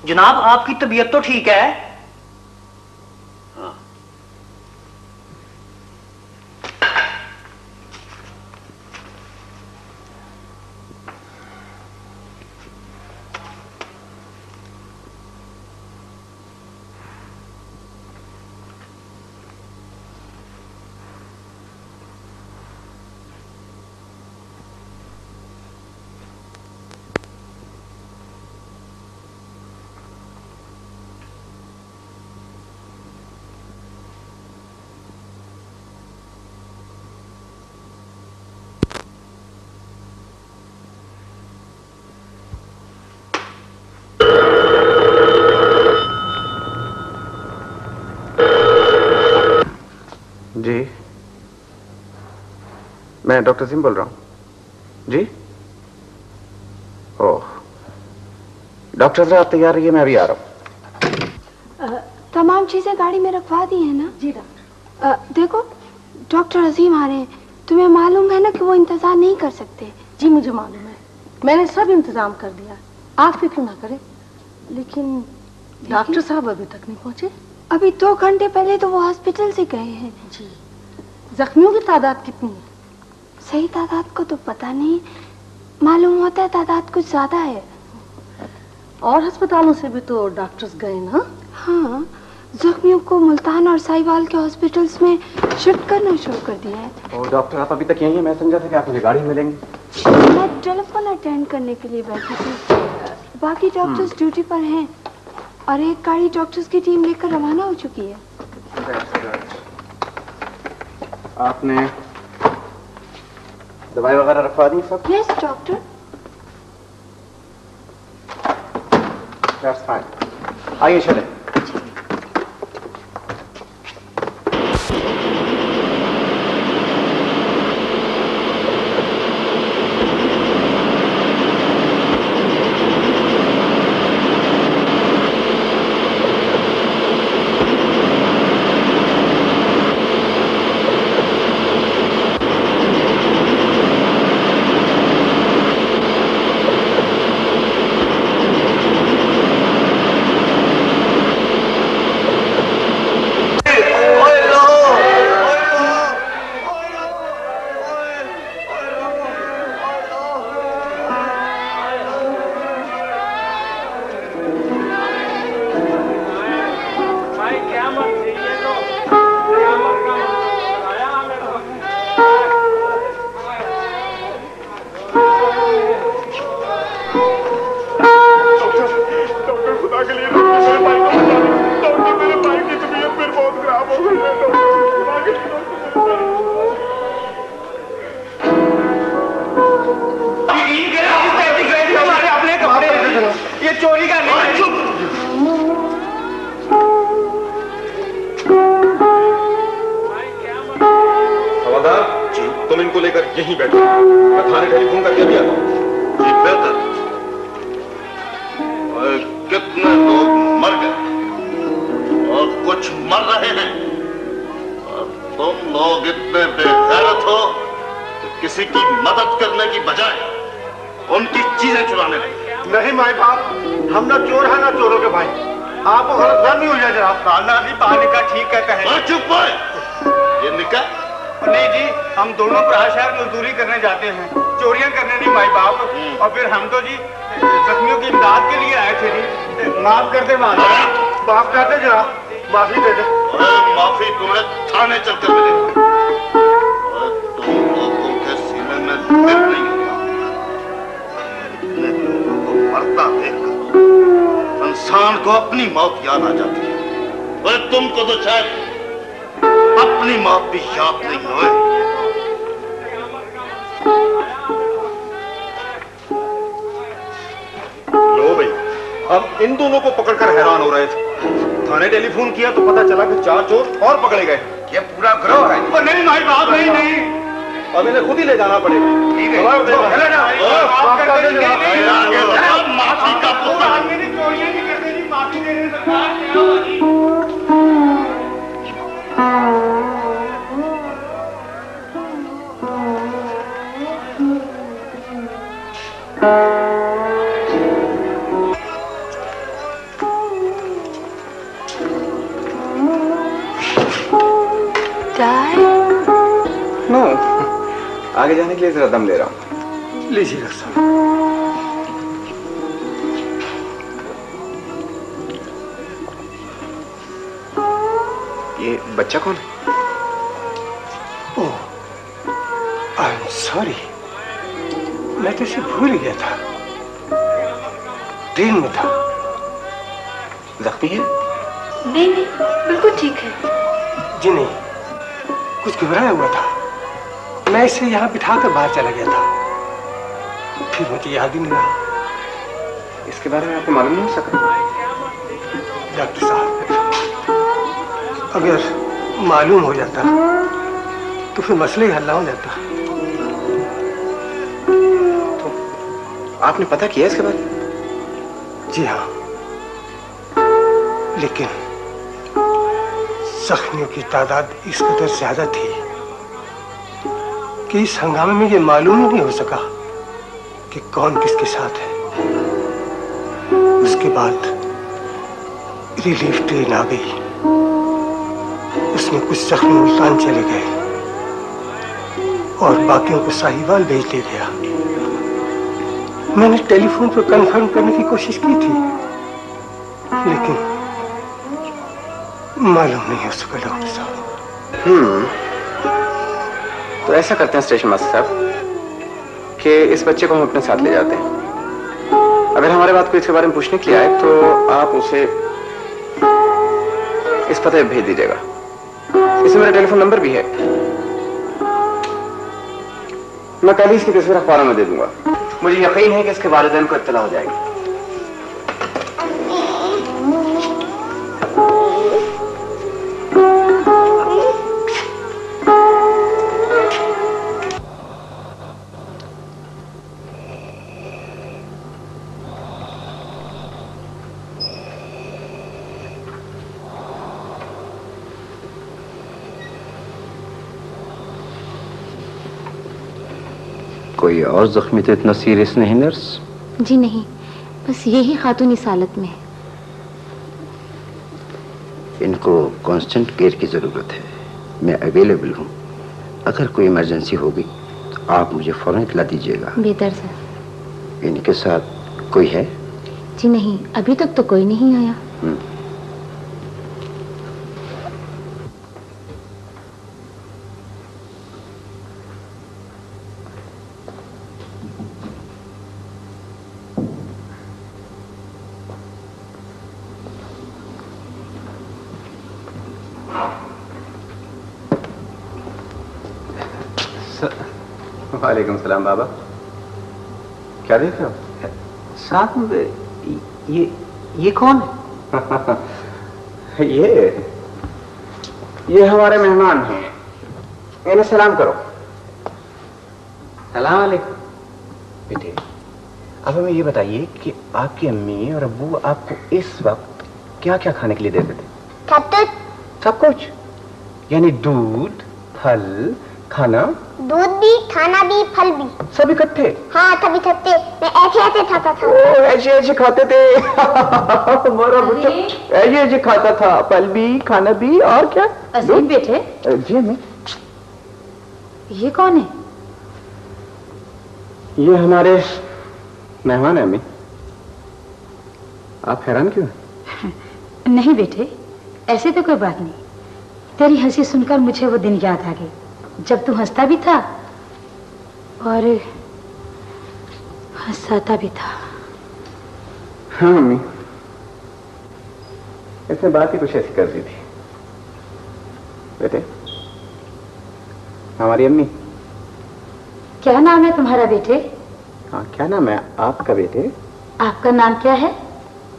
जनाब आपकी तबीयत तो ठीक है? जी, मैं डॉक्टर सिंह बोल रहा हूं। जी, ओह, डॉक्टर साहब तैयार रहिए, मैं अभी आ रहा हूं। तमाम चीजें गाड़ी में रखवा दी है ना? जी डॉक्टर। देखो डॉक्टर अजीम आ रहे हैं, तुम्हें मालूम है ना कि वो इंतजार नहीं कर सकते। जी मुझे मालूम है, मैंने सब इंतजाम कर दिया, आप फिक्र ना करें। लेकिन डॉक्टर साहब अभी तक नहीं पहुंचे। अभी 2 घंटे पहले तो वो हॉस्पिटल से गए हैं। जी, जख्मियों की तादाद कितनी है? सही तादाद को तो पता नहीं, मालूम होता है तादाद कुछ ज्यादा है। और अस्पतालों से भी तो डॉक्टर्स गए ना? हाँ, जख्मियों को मुल्तान और साहिवाल के हॉस्पिटल्स में शिफ्ट करना शुरू कर दिया है। और डॉक्टर आप अभी तक यहीं हैं? मैं समझा था कि आप मुझे गाड़ी में मिलेंगे। मैं टेलीफोन अटेंड करने के लिए बैठी थी, बाकी डॉक्टर्स ड्यूटी पर हैं और एक गाड़ी डॉक्टर्स की टीम लेकर रवाना हो चुकी है। आपने दवाई वगैरह रखवा दी सब? Yes doctor. दैट्स फाइन, आइए चलें। die? नो, आगे जाने के लिए जरा दम ले रहा हूँ। लीजिए डॉक्टर साहब। ये बच्चा कौन है? ओह, आई एम सॉरी, मैं तो इसे भूल ही गया था, ट्रेन में था। जख्मी है? नहीं नहीं, बिल्कुल ठीक है। जी नहीं, कुछ घबराया हुआ था। मैं इसे यहाँ बिठाकर बाहर चला गया था, फिर मुझे याद ही नहीं रहा। इसके बारे में आपको मालूम नहीं हो सका? डॉक्टर साहब, अगर मालूम हो जाता तो फिर मसले ही हल हो जाता। तो आपने पता किया इसके बारे में? जी हाँ, लेकिन जख्मियों की तादाद इस कदर ज्यादा थी कि इस हंगामे में ये मालूम ही नहीं हो सका कि कौन किसके साथ है। उसके बाद रिलीफ ट्रेन आ गई, उसमें कुछ जख्मी मुल्तान चले गए और बाकियों को साहिवाल भेज दिया गया। मैंने टेलीफोन पर कंफर्म करने की कोशिश की थी, लेकिन मालूम नहीं हो सका डॉक्टर साहब। तो ऐसा करते हैं स्टेशन मास्टर साहब कि इस बच्चे को हम अपने साथ ले जाते हैं। अगर हमारे बात कोई इसके बारे में पूछने के लिए आए तो आप उसे इस पते पे भेज दीजिएगा। इसमें मेरा टेलीफोन नंबर भी है। मैं कल ही इसकी तस्वीर अखबारों में दे दूंगा। मुझे यकीन है कि इसके वालिदैन को इत्तला हो जाएगी। कोई और जख्मी तो इतना सीरियस नहीं नर्स? जी नहीं, बस यही खातून इस हालत में है। इनको कांस्टेंट केयर की जरूरत है। मैं अवेलेबल हूँ। अगर कोई इमरजेंसी होगी तो आप मुझे फौरन इत्तला दीजिएगा। बेहतर सर। इनके साथ कोई है? जी नहीं, अभी तक तो कोई नहीं आया। वालेकुम सलाम बाबा। क्या देख रहे हो? साहब ये कौन है? ये हमारे मेहमान हैं। इन्हें सलाम करो। सलाम अलैकुम। बेटे, अब हमें ये बताइए कि आपकी अम्मी और अब्बू आपको इस वक्त क्या क्या खाने के लिए देते थे? सब कुछ, यानी दूध, फल, खाना? दूध भी, खाना भी, फल भी, सब इकट्ठे? हाँ, सब इकट्ठे। मैं ऐसे ऐसे खाता था। ऐसे ऐसे खाते थे। हमारा बच्चा ऐसे ऐसे खाता था, फल भी, खाना भी, और क्या? अजीम बेटे, जी अम्मी। ये कौन है? ये हमारे मेहमान है अम्मी। आप हैरान क्यों? नहीं बेटे, ऐसे तो कोई बात नहीं। तेरी हंसी सुनकर मुझे वो दिन याद आ गए जब तू हंसता भी था और हंसाता भी था। हाँ मम्मी, इसने बात ही कुछ ऐसी कर दी थी। बेटे, हमारी अम्मी। क्या नाम है तुम्हारा बेटे? हाँ, क्या नाम है आपका बेटे? आपका नाम क्या है?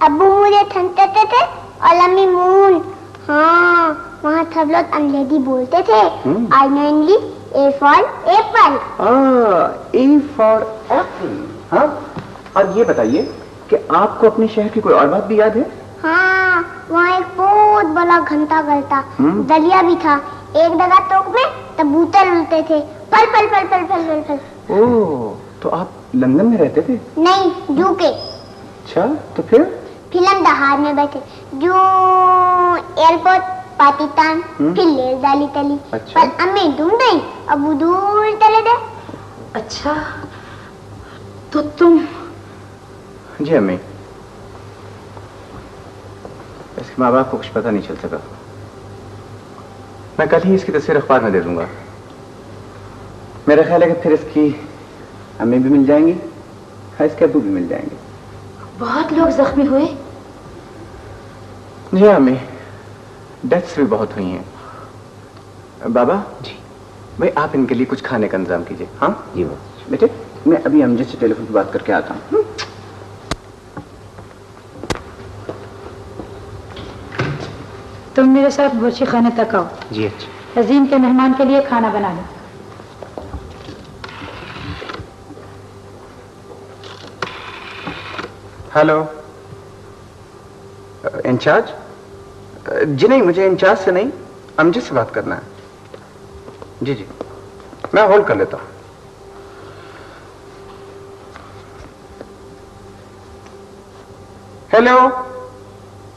अब्बू मुझे ठनते थे और अम्मी मून। हाँ, वहाँ सब लोग अंग्रेजी बोलते थे। I know English. A for Apple. A for Apple. हाँ, और ये बताइए कि आपको अपने शहर की कोई और बात भी याद है? हाँ, वहाँ एक बहुत बड़ा घंटा घर था, दलिया भी था। एक जगह तोक में कबूतर उड़ते थे, पल पल पल पल पल पल पल। ओह, तो आप लंदन में रहते थे? नहीं, जू के। अच्छा, तो फिर? फिल्म दहाड़ में बैठे, जू एयरपोर्ट पाकिस्तान, फिर लेर डाली तली। अच्छा। पर अम्मी ढूंढ गई, अबू दूर चले गए। अच्छा, तो तुम? जी अम्मी, इसके माँ बाप को कुछ पता नहीं चल सका। मैं कल ही इसकी तस्वीर अखबार में दे दूंगा। मेरा ख्याल है कि फिर इसकी अम्मी भी मिल जाएंगी, हाँ इसके अब्बू भी मिल जाएंगे। बहुत लोग जख्मी हुए? जी अम्मी, डेथ्स भी बहुत हुई हैं। बाबा जी, भाई आप इनके लिए कुछ खाने का इंतजाम कीजिए। हाँ जी बेटे, मैं अभी अमजद से टेलीफोन पर बात करके आता हूँ। तुम मेरे साथ बुर्ची खाने तक आओ। जी अच्छा। अजीम के मेहमान के लिए खाना बना लो। Hello, in charge? जी नहीं, मुझे इंचार्ज से नहीं, अमजद से बात करना है। जी जी, मैं होल्ड कर लेता हूँ। हेलो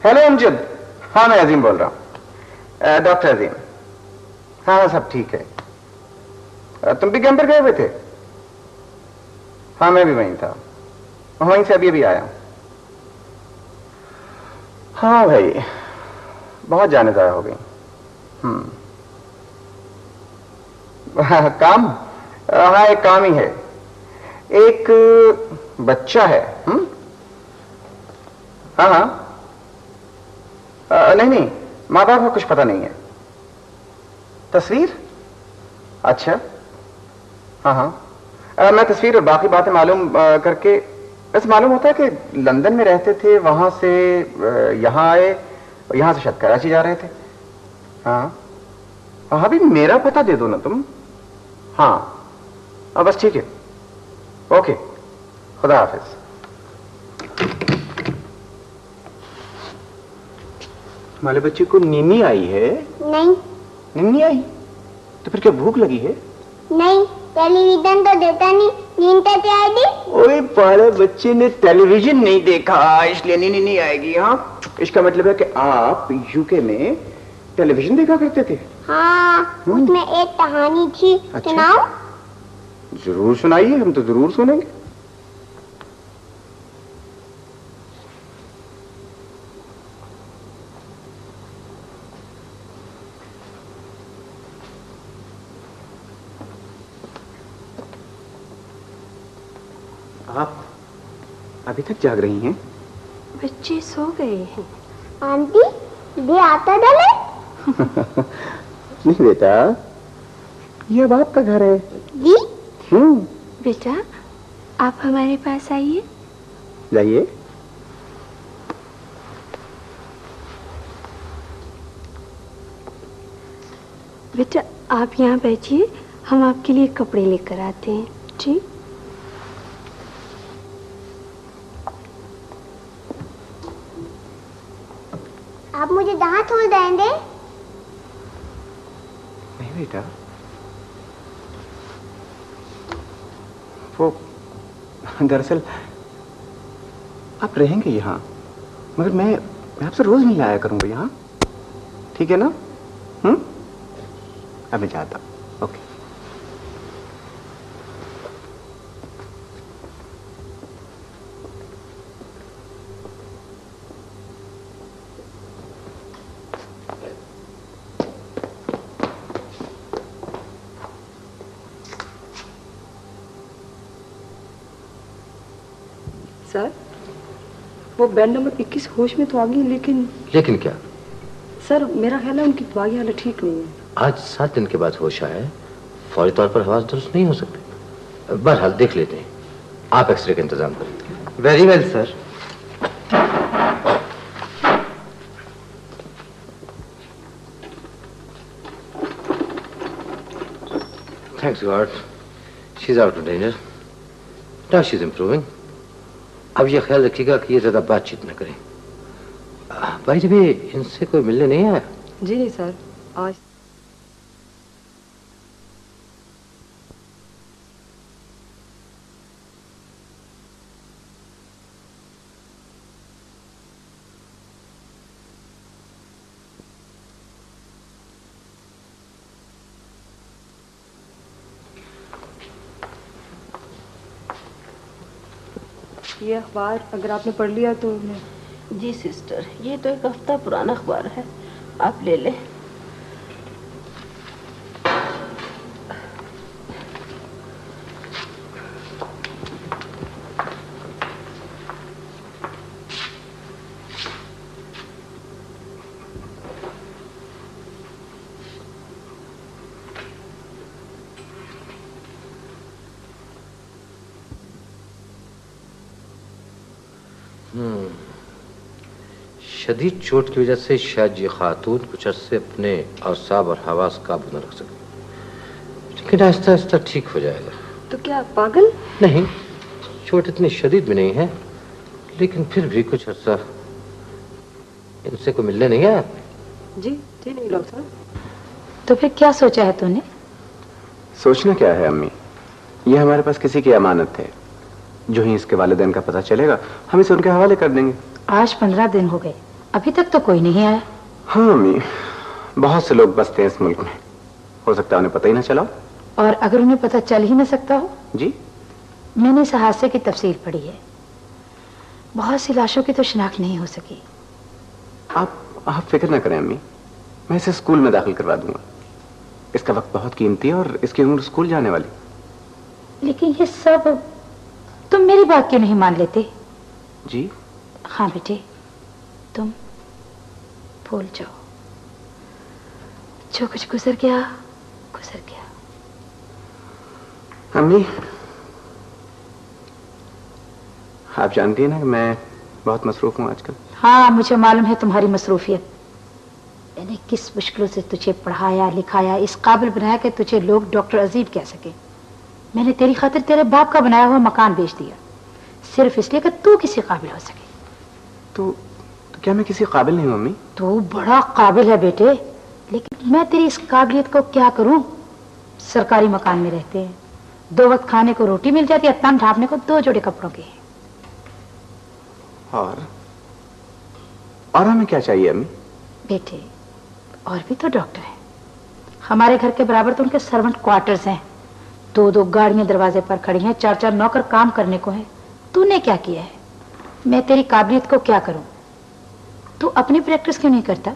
हेलो अमजद, हाँ मैं अजीम बोल रहा हूँ, डॉक्टर अजीम। हाँ हाँ सब ठीक है। तुम भी कैंप पर गए हुए थे? हाँ मैं भी वहीं था, वहीं से अभी आया हूँ। हाँ भाई, बहुत जाने जाया हो गई। काम? हाँ एक काम ही है, एक बच्चा है। हाँ हाँ, नहीं नहीं, माँ बाप को कुछ पता नहीं है। तस्वीर? अच्छा, हाँ हाँ, मैं तस्वीर और बाकी बातें मालूम करके, बस मालूम होता है कि लंदन में रहते थे, वहां से यहाँ आए, यहाँ से शायद कराची जा रहे थे। हाँ हाँ, भी मेरा पता दे दो ना तुम। हाँ बस ठीक है, ओके, खुदा हाफिज। हमारे बच्चे को नींद आई है? नहीं। नींद नहीं आई? तो फिर क्या भूख लगी है? नहीं, टेलीविजन तो देखा नहीं, नींद कैसे आएगी? ओए पाले बच्चे ने टेलीविजन नहीं देखा इसलिए नींद नहीं आएगी। हाँ, इसका मतलब है कि आप यूके में टेलीविजन देखा करते थे? हाँ, उसमें एक कहानी थी। अच्छा? सुनाओ? जरूर सुनाइए, हम तो जरूर सुनेंगे। आप अभी तक जाग रही हैं? बच्चे सो गए हैं। आंटी, दे आता डाले? नहीं बेटा, ये अब आपका घर है। जी? बेटा, आप हमारे पास आइए। जाइए। बेटा आप यहाँ बैठिए, हम आपके लिए कपड़े लेकर आते हैं। जी। आप मुझे दांत खोल देंगे? नहीं बेटा, वो दरअसल आप रहेंगे यहाँ, मगर मैं आपसे रोज नहीं आया करूंगा यहाँ, ठीक है ना? अब मैं जाता हूँ। ओके। सर, वो बेड नंबर 21 होश में तो आ गई, लेकिन क्या? सर मेरा ख्याल है उनकी दिमागी हालत ठीक नहीं है। आज 7 दिन के बाद होश आया है, फौरी तौर पर हवास दुरुस्त नहीं हो सकते। बहरहाल देख लेते हैं, आप एक्सरे का इंतजाम करें। Very well sir. Thanks God, she is out of danger. Now she is improving. अब ये ख्याल रखिएगा कि ये ज्यादा बातचीत न करें। भाई जब इनसे कोई मिलने नहीं आया? जी नहीं सर, आज ये अखबार अगर आपने पढ़ लिया तो मैं... जी सिस्टर, ये तो एक हफ्ता पुराना अखबार है, आप ले लें। शदीद चोट की वजह से शायद ये खातून कुछ अरसे अपने औसाब और हवास काबू न रख सके, लेकिन आहिस्ता आहिस्ता ठीक हो जाएगा। तो क्या पागल? नहीं, चोट इतनी शदीद भी नहीं है, लेकिन फिर भी कुछ अरसा इनसे को मिलने नहीं आया। जी जी नहीं डॉक्टर साहब। तो फिर क्या सोचा है तूने? सोचना क्या है अम्मी, ये हमारे पास किसी की अमानत है। जो ही इसके वालिदैन का पता चलेगा हम इसे उनके हवाले कर देंगे। आज 15 दिन हो गए, अभी तक तो कोई नहीं आया। हाँ अम्मी, बहुत से लोग बसते हैं इस मुल्क में, हो सकता है उन्हें पता ही ना चला। और अगर उन्हें पता चल ही ना सकता हो? जी, मैंने इस हादसे की तफसील पढ़ी है, बहुत सी लाशों की तो शिनाख्त नहीं हो सकी। आप फिक्र ना करें अम्मी, मैं इसे स्कूल में दाखिल करवा दूंगा। इसका वक्त बहुत कीमती है और इसकी उम्र स्कूल जाने वाली। लेकिन ये सब तुम मेरी बात क्यों नहीं मान लेते? जी हाँ बेटे, तुम भूल जाओ, जो कुछ गुजर गया गुजर गया। अम्मी, आप जानती हैं ना कि मैं बहुत मसरूफ हूँ आजकल। हाँ, मुझे मालूम है तुम्हारी मसरूफियत। मैंने किस मुश्किलों से तुझे पढ़ाया लिखाया, इस काबिल बनाया कि तुझे लोग डॉक्टर अजीज कह सके। मैंने तेरी खातिर तेरे बाप का बनाया हुआ मकान बेच दिया, सिर्फ इसलिए कि तू किसी काबिल हो सके। तो क्या मैं किसी काबिल नहीं हूँ अम्मी? तू बड़ा काबिल है बेटे, लेकिन मैं तेरी इस काबिलियत को क्या करूं? सरकारी मकान में रहते हैं, 2 वक्त खाने को रोटी मिल जाती है, तन ढांपने को 2 जोड़े कपड़ों के। और हमें क्या चाहिए अम्मी? बेटे, और भी तो डॉक्टर हैं। हमारे घर के बराबर तो उनके सर्वेंट क्वार्टर्स हैं, 2-2 गाड़ियां दरवाजे पर खड़ी हैं, 4-4 नौकर काम करने को हैं। तूने क्या किया है? मैं तेरी काबिलियत को क्या करूं? तू अपनी प्रैक्टिस क्यों नहीं करता?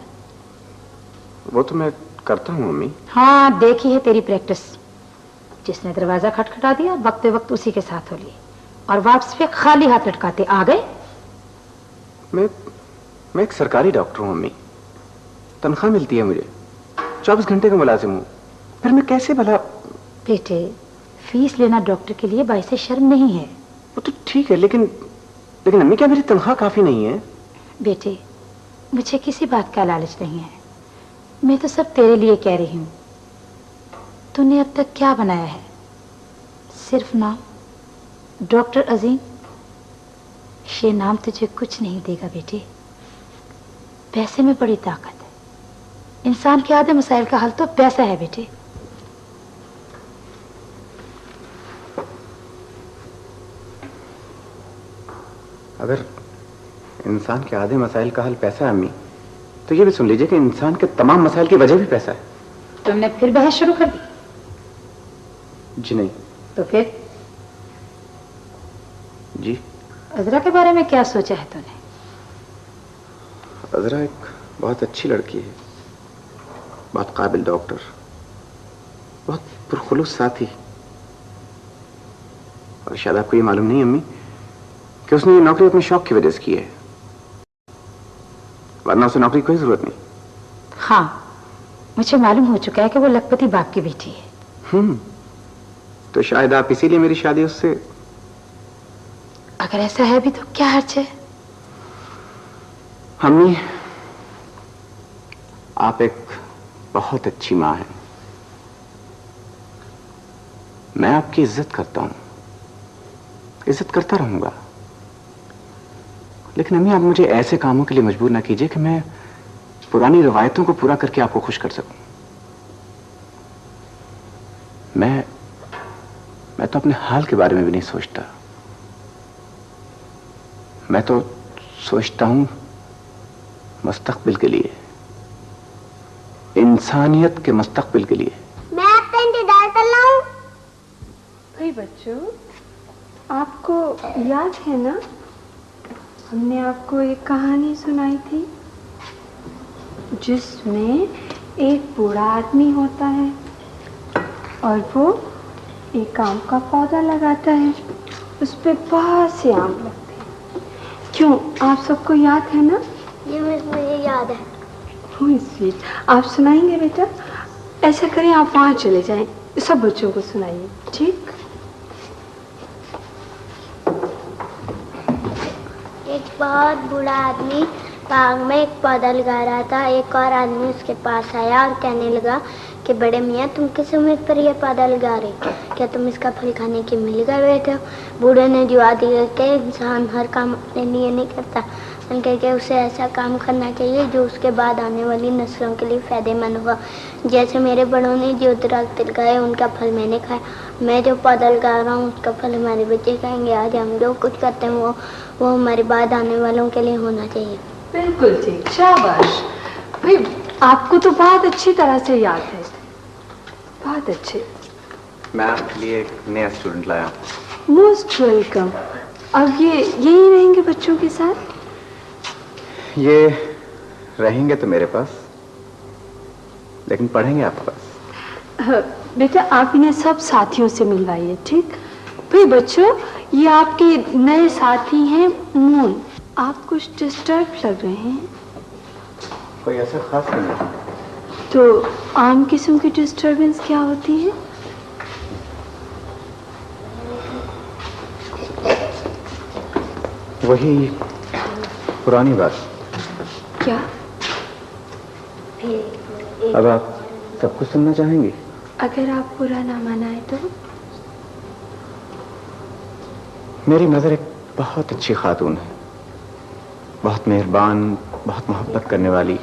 वो तो मैं करता हूँ अम्मी। हाँ, देखी है तेरी प्रैक्टिस। जिसने दरवाजा खटखटा दिया, वक्त वक्त उसी के साथ हो लिए, और वापस पे खाली हाथ लटकाते आ गए। मैं एक सरकारी डॉक्टर हूँ अम्मी, तनख्वाह मिलती है मुझे, 24 घंटे का मुलाजिम हूँ, फिर मैं कैसे भला? बेटे, फीस लेना डॉक्टर के लिए बाइसे शर्म नहीं है। वो तो ठीक है, लेकिन अम्मी, क्या मेरी तनख्वाह काफी नहीं है? बेटे, मुझे किसी बात का लालच नहीं है, मैं तो सब तेरे लिए कह रही हूँ। तूने अब तक क्या बनाया है? सिर्फ नाम, डॉक्टर अजीम। ये नाम तुझे कुछ नहीं देगा बेटे। पैसे में बड़ी ताकत है, इंसान के आधे मसाइल का हल तो पैसा है बेटे। अगर इंसान के आधे मसाइल का हल पैसा है अम्मी, तो ये भी सुन लीजिए कि इंसान के तमाम मसाइल की वजह भी पैसा है। तुमने फिर बहस शुरू कर दी? जी नहीं। तो फिर? जी, अजरा के बारे में क्या सोचा है तूने? अजरा एक बहुत अच्छी लड़की है, बहुत काबिल डॉक्टर, बहुत पुरखुलूस साथी। और शायद आपको ये मालूम नहीं अम्मी कि उसने ये नौकरी अपने शौक की वजह से की है, वरना उसे नौकरी की कोई जरूरत नहीं। हाँ, मुझे मालूम हो चुका है कि वो लखपति बाप की बेटी है। तो शायद आप इसीलिए मेरी शादी उससे... अगर ऐसा है भी तो क्या हर्ज है? अम्मी, आप एक बहुत अच्छी माँ हैं, मैं आपकी इज्जत करता हूं, इज्जत करता रहूंगा, लेकिन अम्मी आप मुझे ऐसे कामों के लिए मजबूर ना कीजिए कि मैं पुरानी रवायतों को पूरा करके आपको खुश कर सकूं। मैं तो अपने हाल के बारे में भी नहीं सोचता, मैं तो सोचता हूं मुस्तकबिल के लिए, इंसानियत के मुस्तकबिल के लिए। मैं आपका इंतजार कर रहा हूं। भाई बच्चों, आपको याद है ना, हमने आपको एक कहानी सुनाई थी जिसमें एक बूढ़ा आदमी होता है और वो एक आम का पौधा लगाता है, उस पे बहुत से आम लगते हैं। क्यों, आप सबको याद है ना? ये मुझे याद है। आप सुनाएंगे बेटा? ऐसा करें, आप वहाँ चले जाएं, सब बच्चों को सुनाइए, ठीक? एक बहुत बूढ़ा आदमी बाग में एक पौधा लगा रहा था। एक और आदमी उसके पास आया और कहने लगा कि बड़े मियाँ, तुम किस उम्मीद पर यह पौधा लगा रहे, क्या तुम इसका फल खाने के लिए लगा बैठे हो? बूढ़े ने जवाब दिया कि इंसान हर काम अपने लिए नहीं करता, बल्कि उसे ऐसा काम करना चाहिए जो उसके बाद आने वाली नस्लों के लिए फायदेमंद होगा। जैसे मेरे बड़ों ने जो दरख्त लगाए उनका फल मैंने खाया, मैं जो पौधा लगा रहा हूँ उसका फल हमारे बच्चे खाएंगे। आज हम जो कुछ करते हैं वो हमारे बाद आने वालों के लिए होना चाहिए। बिल्कुल ठीक, शाबाश भाई, आपको तो बहुत अच्छी तरह से याद है, बहुत अच्छे। मैं आपके लिए एक नया स्टूडेंट लाया। Most welcome. अब ये यही रहेंगे बच्चों के साथ? ये रहेंगे तो मेरे पास, लेकिन पढ़ेंगे आपके पास। बेटा आप इन्हें सब साथियों से मिलवाइए, ठीक? भाई बच्चों, ये आपके नए साथी हैं मून। आप कुछ डिस्टर्ब लग रहे हैं। कोई ऐसा खास नहीं है। तो आम किस्म की डिस्टर्बेंस क्या होती है? वही पुरानी बात। क्या? अब आप सब कुछ सुनना चाहेंगी? अगर आप बुरा ना मनाए तो। मेरी मदर एक बहुत अच्छी खातून है, बहुत मेहरबान, बहुत मोहब्बत करने वाली,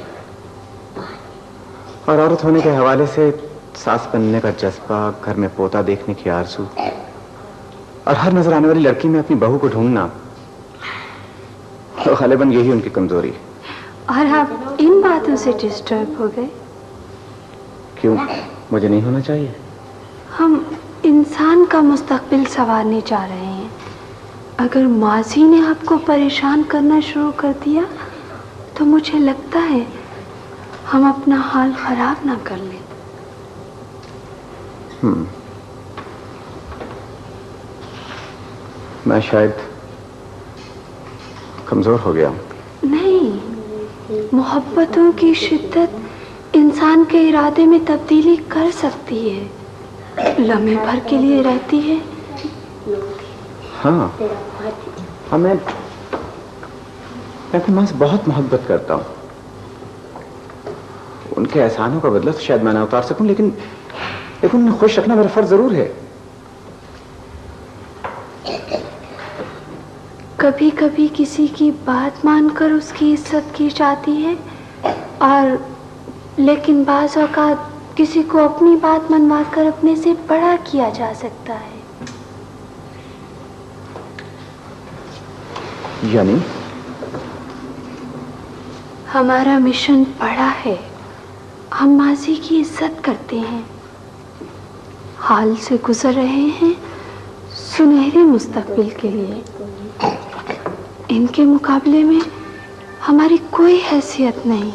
और औरत होने के हवाले से सास बनने का जज्बा, घर में पोता देखने की आरज़ू, और हर नजर आने वाली लड़की में अपनी बहू को ढूंढना, तो ग़ालिबन यही उनकी कमजोरी है। और आप इन बातों से डिस्टर्ब हो गए? क्यों, मुझे नहीं होना चाहिए? हम इंसान का मुस्तकबिल संवारने जा रहे हैं। अगर माजी ने आपको परेशान करना शुरू कर दिया तो मुझे लगता है हम अपना हाल खराब ना कर लें। मैं शायद कमजोर हो गया हूं। नहीं, मोहब्बतों की शिद्दत इंसान के इरादे में तब्दीली कर सकती है, लम्हे भर के लिए रहती है। हाँ, मैं अपनी माँ से बहुत मोहब्बत करता हूँ। उनके एहसानों का बदला तो शायद मैं ना उतार सकूं, लेकिन उन्हें खुश रखना मेरा फर्ज जरूर है। कभी कभी किसी की बात मानकर उसकी इज्जत की जाती है, और लेकिन बाज़ औक़ात किसी को अपनी बात मनवाकर अपने से बड़ा किया जा सकता है। यानी हमारा मिशन बड़ा है। हम माजी की इज्जत करते हैं, हाल से गुजर रहे हैं सुनहरे मुस्तकबिल के लिए। इनके मुकाबले में हमारी कोई हैसियत नहीं।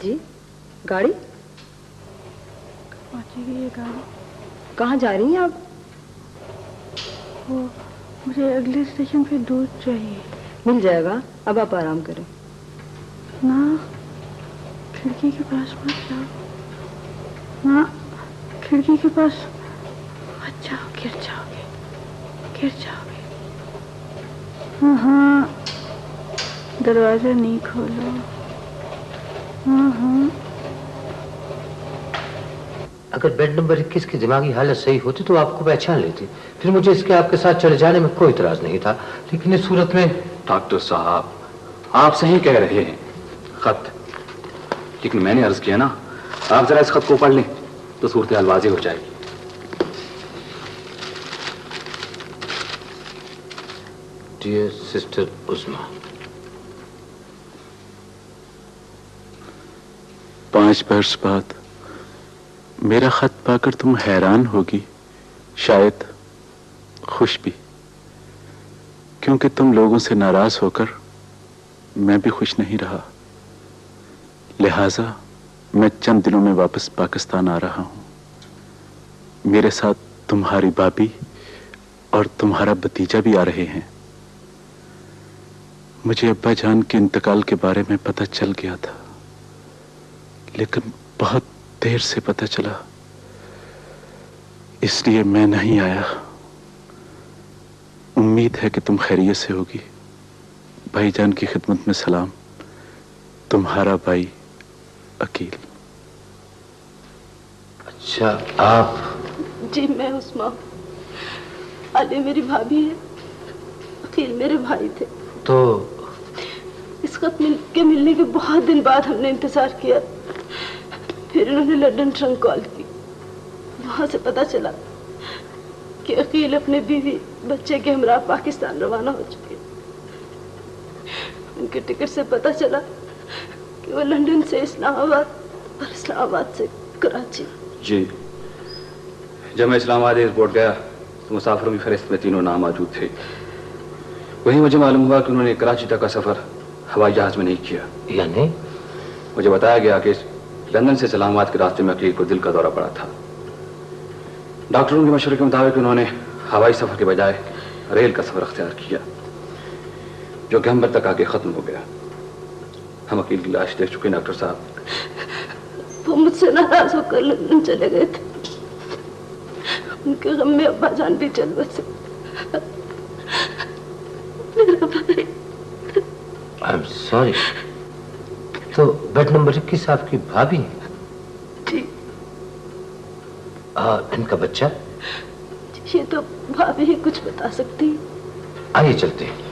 जी, गाड़ी पहुंची गई है। गाड़ी कहाँ जा रही हैं आप? वो मुझे अगले स्टेशन पे दूध चाहिए। मिल जाएगा, अब आप आराम करें। ना, खिड़की के पास मत जाओ ना, खिड़की के पास मत जाओ, गिर जाओगे, गिर जाओगे। हाँ, दरवाजा नहीं खोलो। हाँ। अगर बेड नंबर 21 की दिमागी हालत सही होती तो आपको पहचान लेती, फिर मुझे इसके आपके साथ चले जाने में कोई इतराज नहीं था। लेकिन इस सूरत में। डॉक्टर साहब, आप सही कह रहे हैं, खत, लेकिन मैंने अर्ज किया ना, आप जरा इस खत को पढ़ लें तो सूरत हाल वाज़ेह हो जाएगी। डियर सिस्टर उस्मा, 5 वर्ष बाद मेरा खत पाकर तुम हैरान होगी, शायद खुश भी, क्योंकि तुम लोगों से नाराज होकर मैं भी खुश नहीं रहा। लिहाजा मैं चंद दिनों में वापस पाकिस्तान आ रहा हूं। मेरे साथ तुम्हारी भाभी और तुम्हारा भतीजा भी आ रहे हैं। मुझे अब्बा जान के इंतकाल के बारे में पता चल गया था, लेकिन बहुत देर से पता चला, इसलिए मैं नहीं आया। उम्मीद है कि तुम खैरियत से होगी। भाईजान की खिदमत में सलाम, तुम्हारा भाई अकील। अच्छा, आप? जी मैं उस्मा, अली मेरी भाभी है, अकील मेरे भाई थे। तो इस खत के मिलने के बहुत दिन बाद हमने इंतजार किया, फिर उन्होंने लंदन ट्रंक कॉल की। वहां से पता चला कि अकील अपने बीवी बच्चे के हमरा पाकिस्तान रवाना हो चुके। उनके टिकट से पता चला कि वो लंदन से इस्लामाबाद और इस्लामाबाद से कराची। जी, जब मैं इस्लामाबाद एयरपोर्ट गया तो मुसाफिरों की फहरिस्त में 3 नाम मौजूद थे। वहीं मुझे मालूम हुआ कि उन्होंने कराची तक का सफर हवाई जहाज में नहीं किया। यानी? मुझे बताया गया कि लंदन से इस्लामाबाद के रास्ते में अकील को दिल का दौरा पड़ा था। डॉक्टरों के मशवरे के मुताबिक उन्होंने हवाई सफर के बजाय रेल का सफर अख्तियार किया, जो कि हम तक आके खत्म हो गया। हम अकील की लाश देख चुके डॉक्टर साहब। वो मुझसे नाराज होकर लंदन चले गए थे। उनके गम में अब्बा जान भी चल बसे। मेरा भाई। I am sorry. तो बेड नंबर 21 आपकी भाभी है? जी। इनका बच्चा? ये तो भाभी ही कुछ बता सकती है। आइए चलते हैं।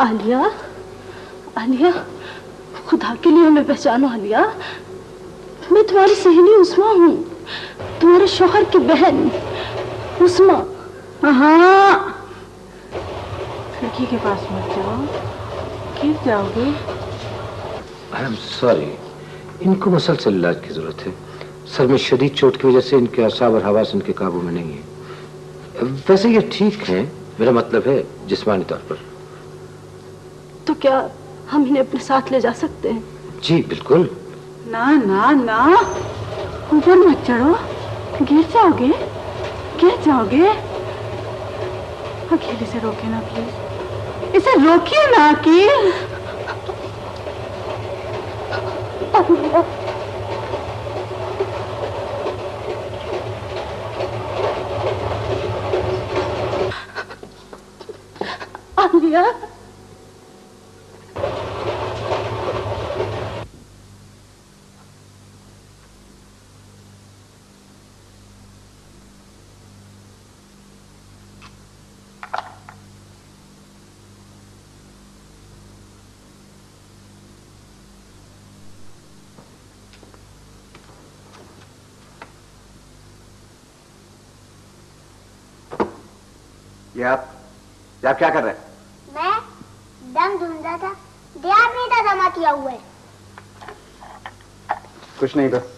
आलिया, आलिया, खुदा के लिए हमें पहचानो आलिया। मैं तुम्हारी सहेली उस्मा हूँ, तुम्हारे शौहर की बहन उस्मा। हाँ, खिड़की के पास मत जाओ, गिर जाओगे। आई एम सॉरी, इनको मुसलसल इलाज की जरूरत है। सर में शदीद चोट की वजह से इनके असाब और हवास इनके काबू में नहीं है। वैसे ये ठीक है, मेरा मतलब है जिस्मानी तौर पर। तो क्या हम इन्हें अपने साथ ले जा सकते हैं? जी बिल्कुल। ना ना ना, ऊपर मत चढ़ो, गिर जाओगे, गिर जाओगे। अकेले से रोके ना प्लीज, इसे रोकिए ना अकील। आलिया, ये आप क्या कर रहे हैं? मैं दम ढूंढ रहा था, ध्यान नहीं था जमा किया हुआ है। कुछ नहीं बस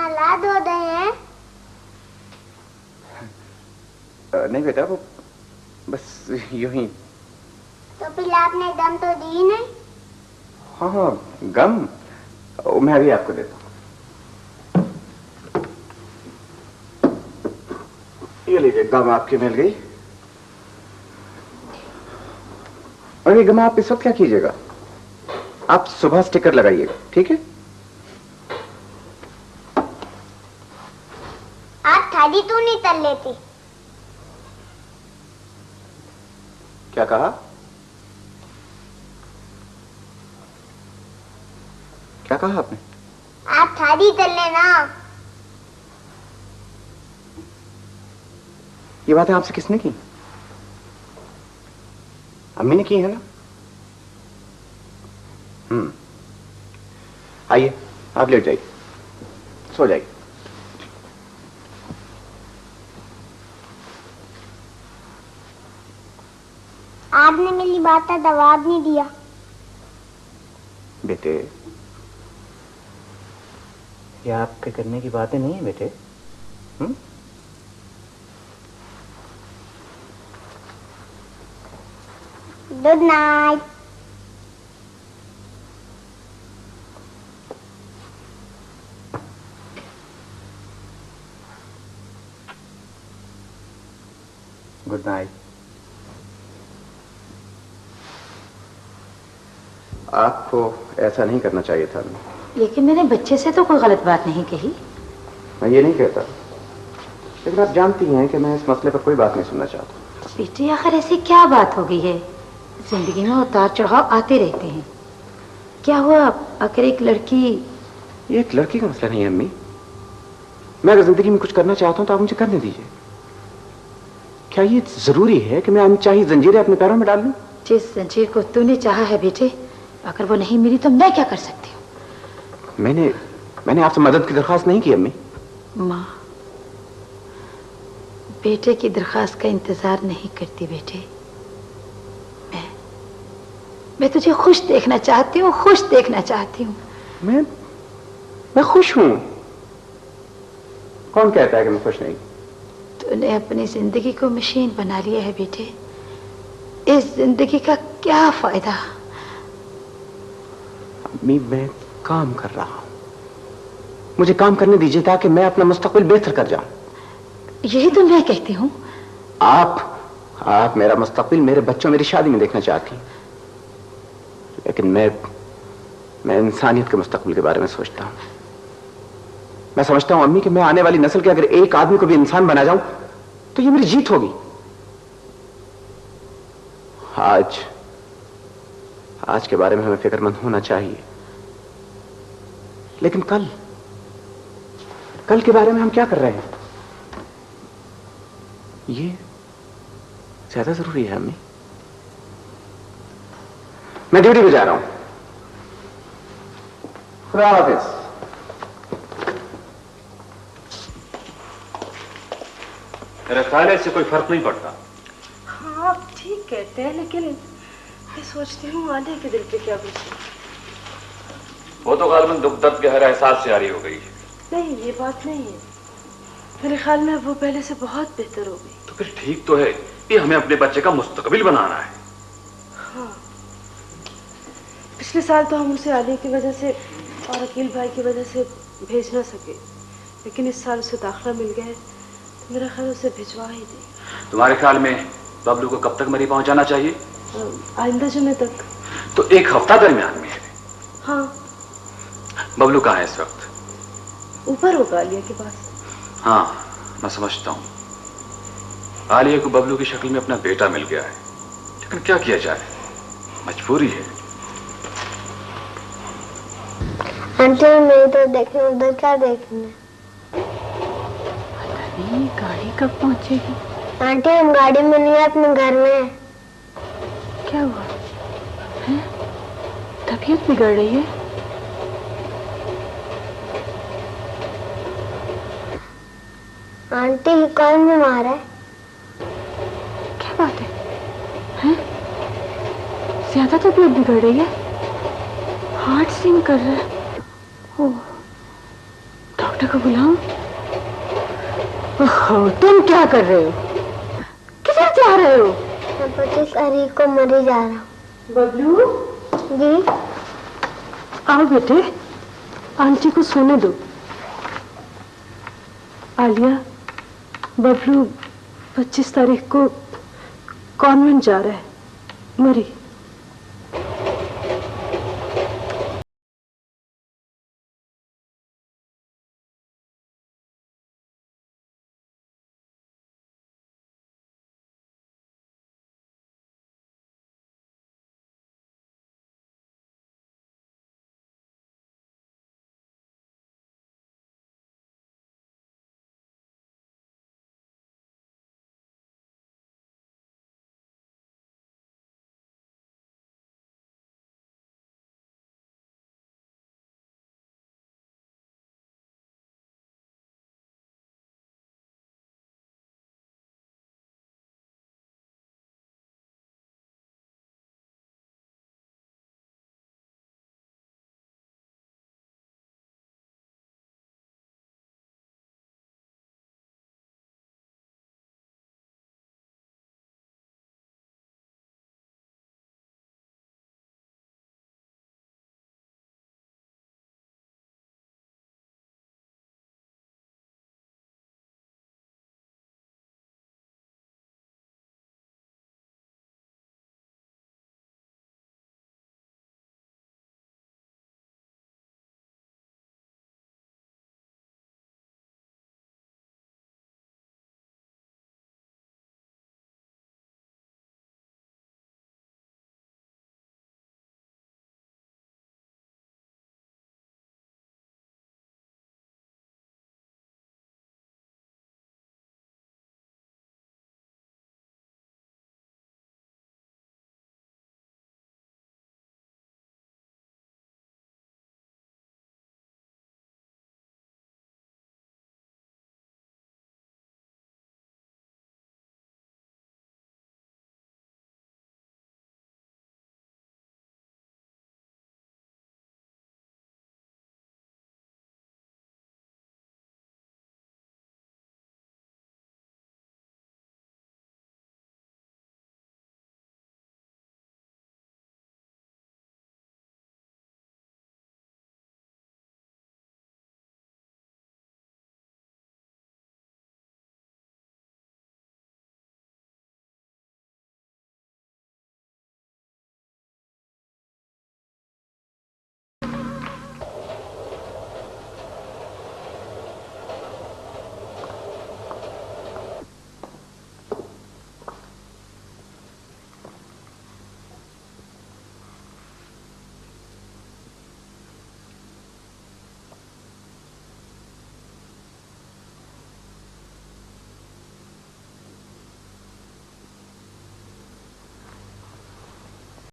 नहला धो दे हैं? नहीं बेटा, वो बस यूं ही। तो फिर आपने गम तो दी नहीं? हाँ हाँ, गम मैं अभी आपको देता हूँ। ये लीजिए, गम आपकी मिल गई। और ये गम आप इस वक्त क्या कीजिएगा, आप सुबह स्टिकर लगाइएगा, ठीक है? आप थाली तो नहीं तल लेती? क्या कहा? क्या कहा आपने? आप थाली तल लेना। ये बातें आपसे किसने की? अम्मी ने की है ना? आइए, आप लेट जाइए, सो जाइए। आपने मेरी बात का जवाब नहीं दिया। बेटे, ये आपके करने की बातें नहीं है बेटे। Good night. Good night. आपको ऐसा नहीं करना चाहिए था। लेकिन मैंने बच्चे से तो कोई गलत बात नहीं कही। मैं ये नहीं कहता, लेकिन आप जानती हैं कि मैं इस मसले पर कोई बात नहीं सुनना चाहता। बेटी, आखिर ऐसी क्या बात हो गई है? जिंदगी में उतार चढ़ाव आते रहते हैं। क्या हुआ अगर एक लड़की? ये एक लड़की का मसला नहीं है अम्मी। मैं अगर जिंदगी में कुछ करना चाहता हूं तो आप मुझे करने दीजिए। क्या ये जरूरी है कि मैं अनचाही जंजीरें अपने पैरों में डाल लूं? जिस जंजीर को तूने चाहा है बेटे, अगर वो नहीं मिली तो मैं क्या कर सकती हूँ? मैंने आपसे मदद की दरख्वास्त नहीं की अम्मी। माँ, बेटे की दरख्वास्त का इंतजार नहीं करती बेटे। मैं तुझे खुश देखना चाहती हूँ, खुश देखना चाहती हूँ। मैं खुश हूँ। कौन कहता है कि मैं खुश नहीं? तूने अपनी जिंदगी को मशीन बना लिया है बेटे। इस जिंदगी का क्या फायदा? अम्मी, मैं काम कर रहा हूँ, मुझे काम करने दीजिए ताकि मैं अपना मुस्तकबिल बेहतर कर जाऊं। यही तो मैं कहती हूँ। आप मेरा मुस्तकबिल मेरे बच्चों, मेरी शादी में देखना चाहती, लेकिन मैं इंसानियत के मुस्तकबिल के बारे में सोचता हूं। मैं समझता हूं अम्मी कि मैं आने वाली नस्ल के अगर एक आदमी को भी इंसान बना जाऊं तो ये मेरी जीत होगी। आज के बारे में हमें फिक्रमंद होना चाहिए, लेकिन कल के बारे में हम क्या कर रहे हैं, ये ज्यादा जरूरी है अम्मी। मैं ड्यूटी पे जा रहा हूं। खुदा हाफिज। मेरे ख्याल है इससे कोई फर्क नहीं पड़ता। हाँ, आप ठीक कहते हैं, लेकिन मैं सोचती हूँ आलिया के दिल पे क्या गुजरी। वो तो गालिबन दुख दर्द गहरा एहसास से जारी हो गई। नहीं, ये बात नहीं है। मेरे ख्याल में वो पहले से बहुत बेहतर हो गई। तो फिर ठीक तो है, ये हमें अपने बच्चे का मुस्तकबिल बनाना है। हाँ, पिछले साल तो हम उसे आलिया की वजह से और अकील भाई की वजह से भेज ना सके, लेकिन इस साल उसे दाखिला मिल गया है तो मेरा ख्याल उसे भिजवा ही दे। तुम्हारे ख्याल में बबलू को कब तक मरी पहुंचाना चाहिए? आइंदा जुमे तक। तो एक हफ्ता दरमियान में है। हाँ। बबलू कहाँ है इस वक्त? ऊपर होगा आलिया के पास। हाँ, मैं समझता हूँ। आलिया को बबलू की शक्ल में अपना बेटा मिल गया है, लेकिन क्या किया जाए, मजबूरी है। आंटी, मैं तो देखने, उधर क्या देखना? पता नहीं गाड़ी कब पहुंचेगी। आंटी, हम गाड़ी में नहीं है, अपने घर में है। क्या हुआ है? तबीयत बिगड़ रही है? आंटी, कौन बीमार है? क्या बात है? हैं? ज्यादा तबीयत बिगड़ रही है? हार्ट सिंक कर रहा है। ओह, डॉक्टर बेटा को बुलाऊं? ओहो, तुम क्या कर रहे हो? किधर जा रहे हो? मैं 25 तारीख को मरी जा रहा हूँ। बबलू जी आओ बेटे, आंटी को सोने दो। आलिया, बबलू 25 तारीख को कॉन्वेंट जा रहा है, मरी।